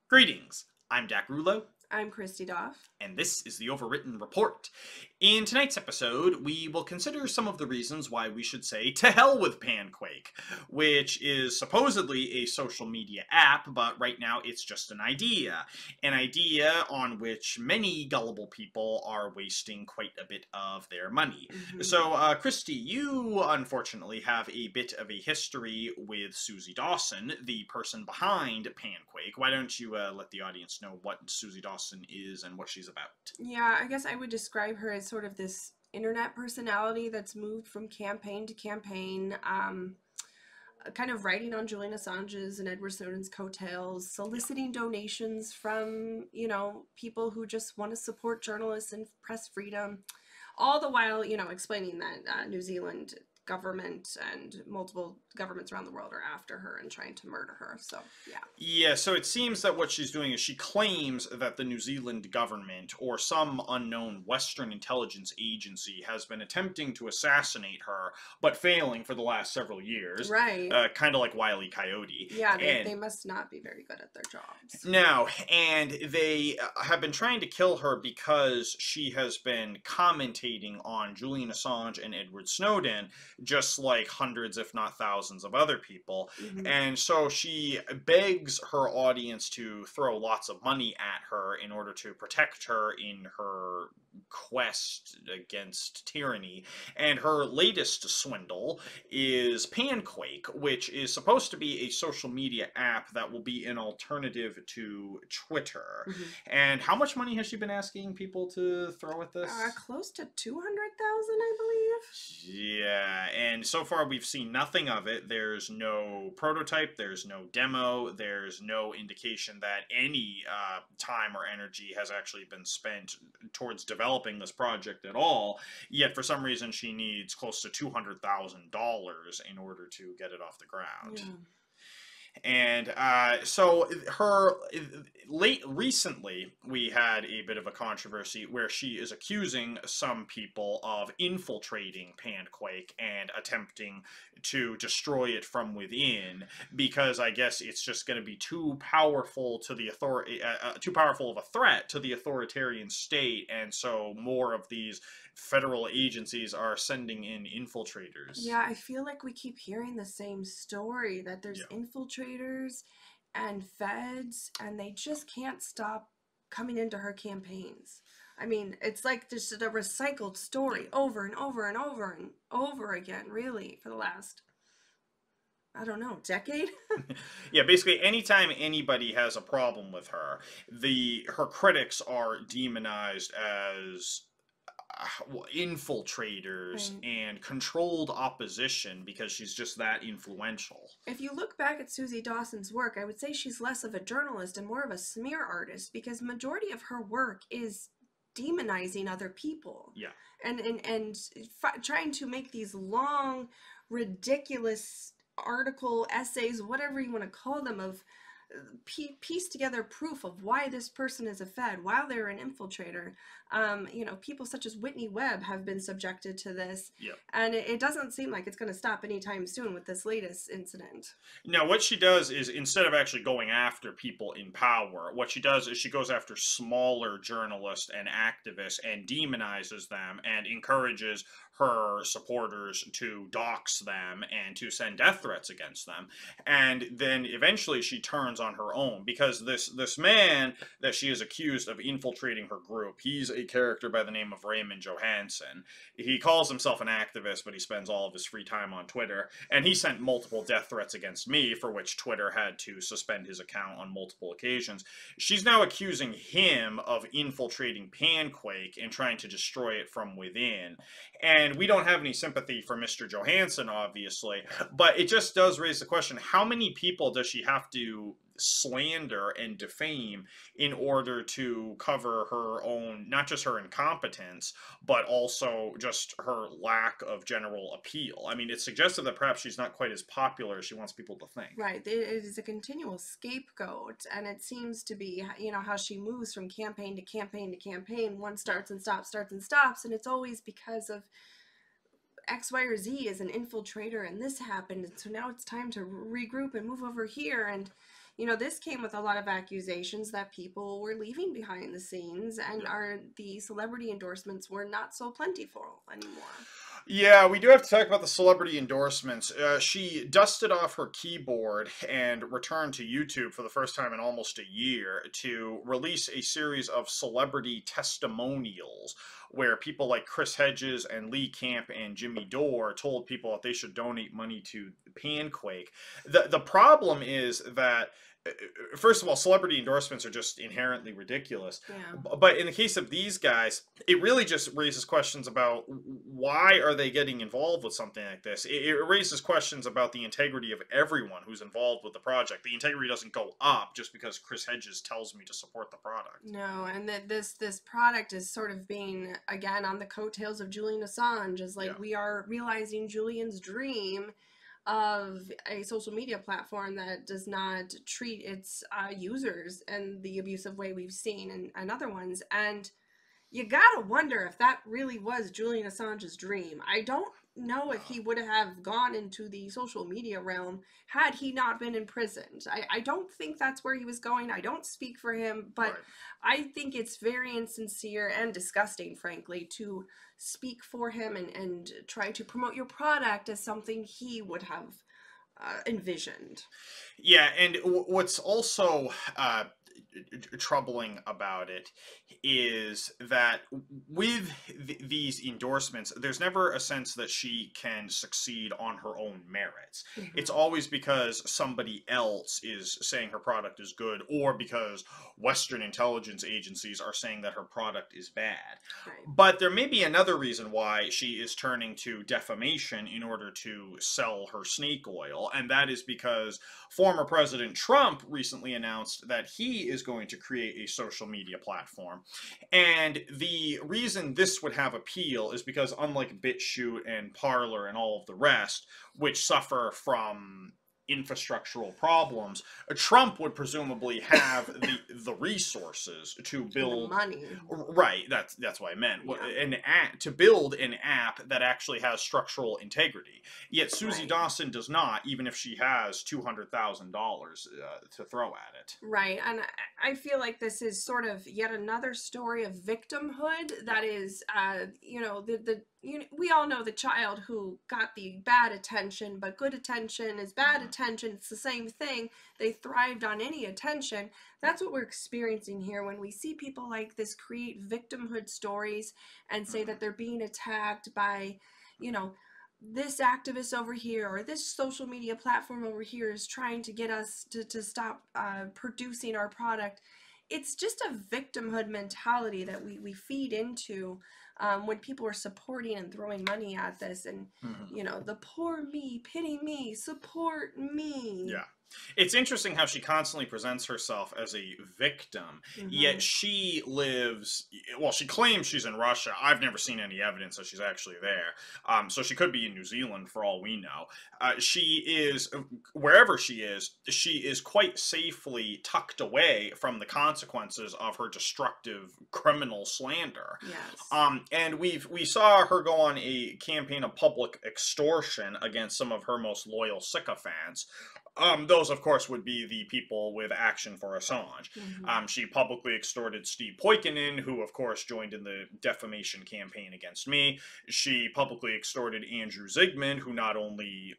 Greetings, I'm Dak Rulo, I'm Christy Doff. and this is the Overwritten Report. In tonight's episode, we will consider some of the reasons why we should say to hell with Panquake, which is supposedly a social media app, but right now it's just an idea. An idea on which many gullible people are wasting quite a bit of their money. So, Christy, you unfortunately have a bit of a history with Susie Dawson, the person behind Panquake. Why don't you let the audience know what Susie Dawson is and what she's about? Yeah, I guess I would describe her as sort of this internet personality that's moved from campaign to campaign, kind of writing on Julian Assange's and Edward Snowden's coattails, soliciting donations from, people who just want to support journalists and press freedom, all the while, explaining that New Zealand government and multiple governments around the world are after her and trying to murder her. So, yeah. Yeah, so it seems that what she's doing is she claims that the New Zealand government or some unknown Western intelligence agency has been attempting to assassinate her, but failing for the last several years. Right. Kind of like Wile E. Coyote. Yeah, they must not be very good at their jobs. No, and they have been trying to kill her because she has been commentating on Julian Assange and Edward Snowden, just like hundreds, if not thousands, of other people. And so she begs her audience to throw lots of money at her in order to protect her in her quest against tyranny. And her latest swindle is Panquake, which is supposed to be a social media app that will be an alternative to Twitter. And how much money has she been asking people to throw at this? Close to 200,000, I believe. Yeah, and so far we've seen nothing of it. There's no prototype, there's no demo, there's no indication that any time or energy has actually been spent towards developing this project at all. Yet for some reason she needs close to $200,000 in order to get it off the ground. Yeah. And so recently we had a bit of a controversy where she is accusing some people of infiltrating Panquake and attempting to destroy it from within, because I guess it's just going to be too powerful to the too powerful of a threat to the authoritarian state, and so more of these federal agencies are sending in infiltrators. Yeah, I feel like we keep hearing the same story, that there's infiltrators and feds, and they just can't stop coming into her campaigns. I mean, it's like just a recycled story over and over and over and over again, really, for the last, I don't know, decade? Yeah, basically anytime anybody has a problem with her, her critics are demonized as infiltrators and controlled opposition because she's just that influential. If you look back at Susie Dawson's work, I would say she's less of a journalist and more of a smear artist, because majority of her work is demonizing other people. Yeah. And trying to make these long, ridiculous essays, whatever you want to call them, of piece together proof of why this person is a fed, while they're an infiltrator. People such as Whitney Webb have been subjected to this, and it doesn't seem like it's going to stop anytime soon with this latest incident. Now, what she does is, instead of actually going after people in power, what she does is she goes after smaller journalists and activists and demonizes them and encourages her supporters to dox them and to send death threats against them. And then eventually she turns on her own, because this man that she is accused of infiltrating her group, he's a character by the name of Raymond Johansson. He calls himself an activist, but he spends all of his free time on Twitter, and he sent multiple death threats against me, for which Twitter had to suspend his account on multiple occasions. She's now accusing him of infiltrating Panquake and trying to destroy it from within. And we don't have any sympathy for Mr. Johansson, obviously, but it just does raise the question, how many people does she have to slander and defame in order to cover her own, not just her incompetence, but also just her lack of general appeal? I mean, it's suggestive that perhaps she's not quite as popular as she wants people to think. Right. It is a continual scapegoat, and it seems to be, how she moves from campaign to campaign to campaign. One starts and stops, and it's always because of X, Y, or Z is an infiltrator, and this happened, and so now it's time to regroup and move over here. And this came with a lot of accusations that people were leaving behind the scenes, and Yeah. the celebrity endorsements were not so plentiful anymore. Yeah, we do have to talk about the celebrity endorsements. She dusted off her keyboard and returned to YouTube for the first time in almost a year to release a series of celebrity testimonials where people like Chris Hedges and Lee Camp and Jimmy Dore told people that they should donate money to Panquake. The problem is that first of all, celebrity endorsements are just inherently ridiculous. Yeah. But in the case of these guys, it really just raises questions about why are they getting involved with something like this. It raises questions about the integrity of everyone who's involved with the project. The integrity doesn't go up just because Chris Hedges tells me to support the product. No, and that this product is sort of being, again, on the coattails of Julian Assange, is like, Yeah. we are realizing Julian's dream of a social media platform that does not treat its users in the abusive way we've seen in other ones. And you gotta wonder if that really was Julian Assange's dream. I don't know if he would have gone into the social media realm had he not been imprisoned. I don't think that's where he was going. I don't speak for him, but Right. I think it's very insincere and disgusting, frankly, to speak for him and try to promote your product as something he would have envisioned. Yeah, and what's also troubling about it is that with these endorsements, there's never a sense that she can succeed on her own merits. It's always because somebody else is saying her product is good, or because Western intelligence agencies are saying that her product is bad. Right. But there may be another reason why she is turning to defamation in order to sell her snake oil, and that is because former President Trump recently announced that he is going to create a social media platform. And the reason this would have appeal is because, unlike BitChute and Parler and all of the rest, which suffer from infrastructural problems, Trump would presumably have the resources to build the money. Right, that's what I meant. Yeah. An app to build an app that actually has structural integrity. Yet Susie Right. Dawson does not, even if she has $200,000 to throw at it. Right, and I feel like this is sort of yet another story of victimhood. That is, we all know the child who got the bad attention, but good attention is bad attention. It's the same thing. They thrived on any attention. That's what we're experiencing here when we see people like this create victimhood stories and say that they're being attacked by, this activist over here or this social media platform over here is trying to get us to stop producing our product. It's just a victimhood mentality that we feed into when people are supporting and throwing money at this. And, the poor me, pity me, support me. Yeah. It's interesting how she constantly presents herself as a victim, yet she lives, well, she claims she's in Russia. I've never seen any evidence that she's actually there. So she could be in New Zealand for all we know. She is, wherever she is quite safely tucked away from the consequences of her destructive criminal slander. Yes. And we saw her go on a campaign of public extortion against some of her most loyal sycophants. Those, of course, would be the people with Action for Assange. She publicly extorted Steve Poikonen, who, of course, joined in the defamation campaign against me. She publicly extorted Andrew Zygmunt, who not only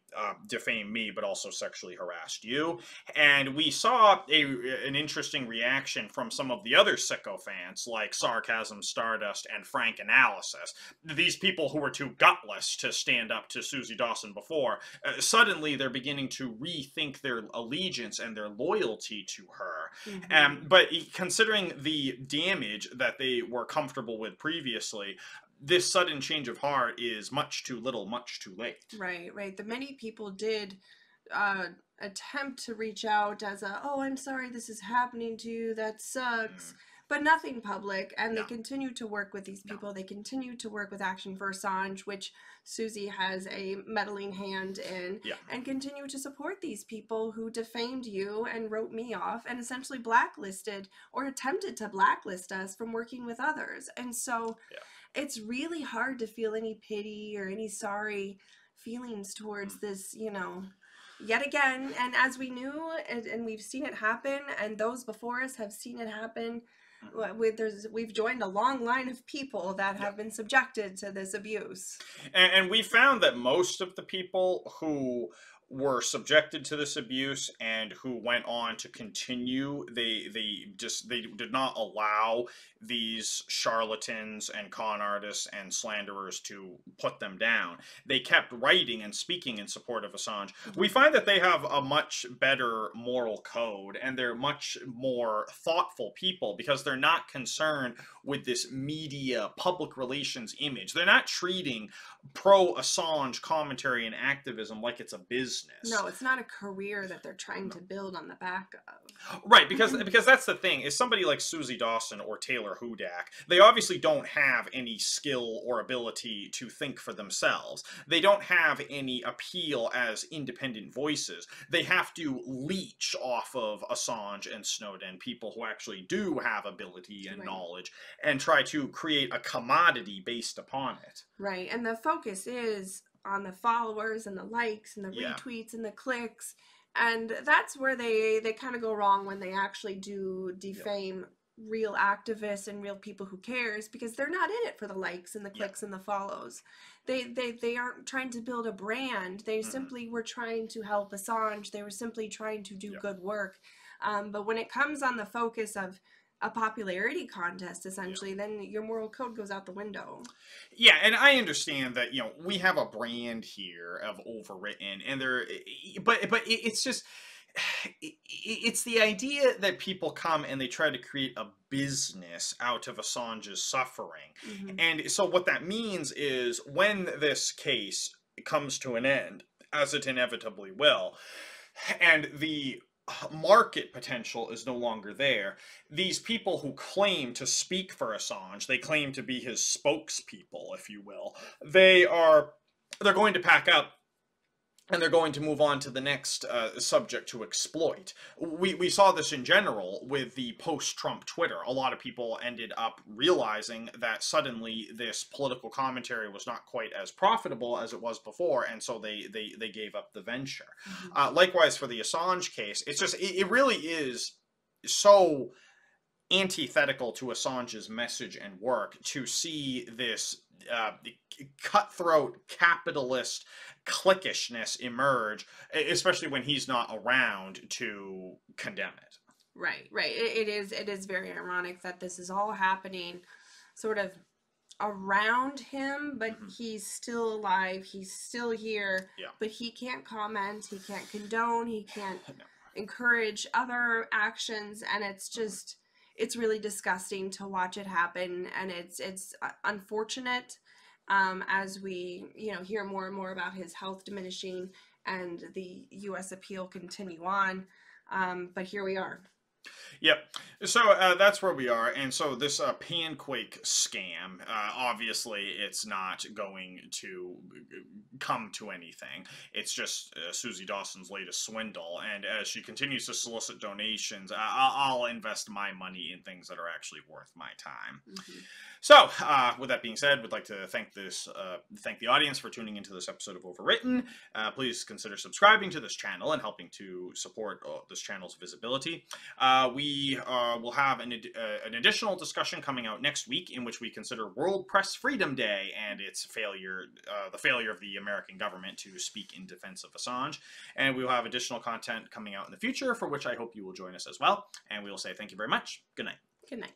defamed me, but also sexually harassed you. And we saw an interesting reaction from some of the other sycophants, like Sarcasm Stardust and Frank Analysis. These people who were too gutless to stand up to Susie Dawson before, suddenly they're beginning to rethink their allegiance and their loyalty to her. But considering the damage that they were comfortable with previously, this sudden change of heart is much too little, much too late. Right. The many people did attempt to reach out as oh, I'm sorry this is happening to you, that sucks. But nothing public, and they continue to work with these people. They continue to work with Action for Assange, which Susie has a meddling hand in, and continue to support these people who defamed you and wrote me off and essentially blacklisted or attempted to blacklist us from working with others. And so it's really hard to feel any pity or any sorry feelings towards this, yet again, and as we knew, and we've seen it happen, and those before us have seen it happen. We've joined a long line of people that have been subjected to this abuse. And we found that most of the people who were subjected to this abuse and who went on to continue, they did not allow these charlatans and con artists and slanderers to put them down. They kept writing and speaking in support of Assange. We find that they have a much better moral code, and they're much more thoughtful people because they're not concerned with this media public relations image. They're not treating pro-Assange commentary and activism like it's a business. No, it's not a career that they're trying to build on the back of. Right, because that's the thing, is somebody like Susie Dawson or Taylor Hudak, they obviously don't have any skill or ability to think for themselves. They don't have any appeal as independent voices. They have to leech off of Assange and Snowden, people who actually do have ability and knowledge, and try to create a commodity based upon it. Right, and the focus is on the followers and the likes and the retweets and the clicks, and that's where they kind of go wrong when they actually do defame real activists and real people who cares, because they're not in it for the likes and the clicks and the follows. They aren't trying to build a brand. They simply were trying to help Assange. They were simply trying to do good work. But when it comes on the focus of a popularity contest, essentially, then your moral code goes out the window. Yeah, and I understand that, we have a brand here of Overwritten, and but it's just, it's the idea that people come and they try to create a business out of Assange's suffering. And so what that means is, when this case comes to an end, as it inevitably will, and the market potential is no longer there, these people who claim to speak for Assange, they claim to be his spokespeople, if you will, they're going to pack up, and they're going to move on to the next subject to exploit. We saw this in general with the post-Trump Twitter. A lot of people ended up realizing that suddenly this political commentary was not quite as profitable as it was before, and so they gave up the venture. Likewise for the Assange case, it's just, it really is so antithetical to Assange's message and work to see this cutthroat capitalist cliquishness emerge, especially when he's not around to condemn it. Right. It is very ironic that this is all happening sort of around him, but he's still alive, he's still here, but he can't comment, he can't condone, he can't encourage other actions, and it's just, it's really disgusting to watch it happen, and it's unfortunate as we hear more and more about his health diminishing and the U.S. appeal continue on, but here we are. Yep. So that's where we are. And so this Panquake scam, obviously it's not going to come to anything. It's just Susie Dawson's latest swindle. And as she continues to solicit donations, I'll invest my money in things that are actually worth my time. So with that being said, we'd like to thank the audience for tuning into this episode of Overwritten. Please consider subscribing to this channel and helping to support this channel's visibility. We will have an additional discussion coming out next week, in which we consider World Press Freedom Day and its failure, the failure of the American government to speak in defense of Assange. And we will have additional content coming out in the future, for which I hope you will join us as well. And we will say thank you very much. Good night. Good night.